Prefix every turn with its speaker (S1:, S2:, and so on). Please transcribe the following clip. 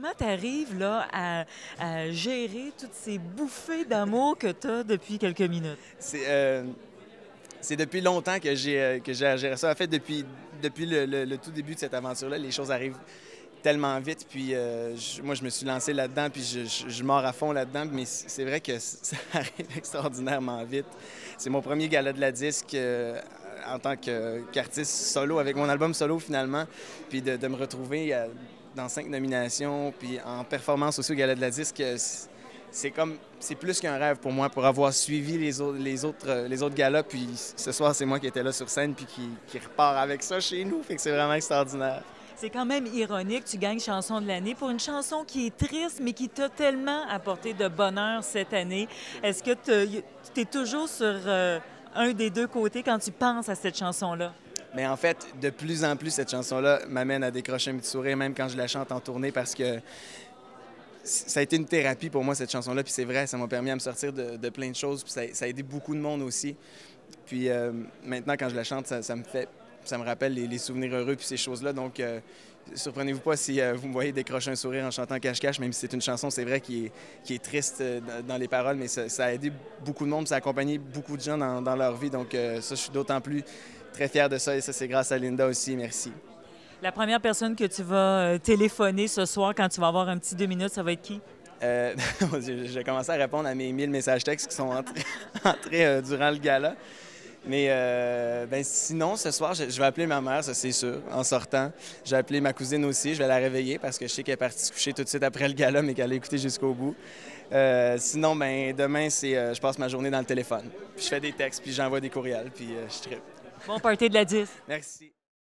S1: Comment tu arrives là à gérer toutes ces bouffées d'amour que tu as depuis quelques minutes?
S2: C'est c'est depuis longtemps que j'ai géré ça. En fait, depuis le tout début de cette aventure-là, les choses arrivent tellement vite. Puis moi, je me suis lancé là-dedans, puis je mords à fond là-dedans. Mais c'est vrai que ça arrive extraordinairement vite. C'est mon premier gala de la disque en tant qu'artiste solo, avec mon album solo finalement. Puis de me retrouver dans 5 nominations, puis en performance aussi au gala de la disque. C'est plus qu'un rêve pour moi, pour avoir suivi les autres galas. Puis ce soir, c'est moi qui étais là sur scène, puis qui repart avec ça chez nous. Fait que c'est vraiment extraordinaire.
S1: C'est quand même ironique, tu gagnes chanson de l'année pour une chanson qui est triste, mais qui t'a tellement apporté de bonheur cette année. Est-ce que tu es toujours sur un des deux côtés quand tu penses à cette chanson-là?
S2: Mais en fait, de plus en plus, cette chanson-là m'amène à décrocher un petit sourire, même quand je la chante en tournée, parce que ça a été une thérapie pour moi, cette chanson-là. Puis c'est vrai, ça m'a permis à me sortir de plein de choses. Puis ça a aidé beaucoup de monde aussi. Puis maintenant, quand je la chante, ça me rappelle les souvenirs heureux puis ces choses-là. Donc, surprenez-vous pas si vous me voyez décrocher un sourire en chantant Cache-Cache, même si c'est une chanson, c'est vrai, qui est triste dans les paroles, mais ça a aidé beaucoup de monde, ça a accompagné beaucoup de gens dans leur vie. Donc, ça, je suis d'autant plus très fier de ça. Et ça, c'est grâce à Linda aussi. Merci.
S1: La première personne que tu vas téléphoner ce soir quand tu vas avoir un petit 2 minutes, ça va être qui?
S2: Euh, j'ai commencé à répondre à mes 1000 messages textes qui sont entrés durant le gala. Mais ben, sinon, ce soir, je vais appeler ma mère, ça c'est sûr, en sortant. Je vais appeler ma cousine aussi, je vais la réveiller parce que je sais qu'elle est partie se coucher tout de suite après le gala, mais qu'elle a écouté jusqu'au bout. Sinon, ben, demain, je passe ma journée dans le téléphone. Puis je fais des textes, puis j'envoie des courriels, puis je trippe.
S1: Bon party de la 10.
S2: Merci.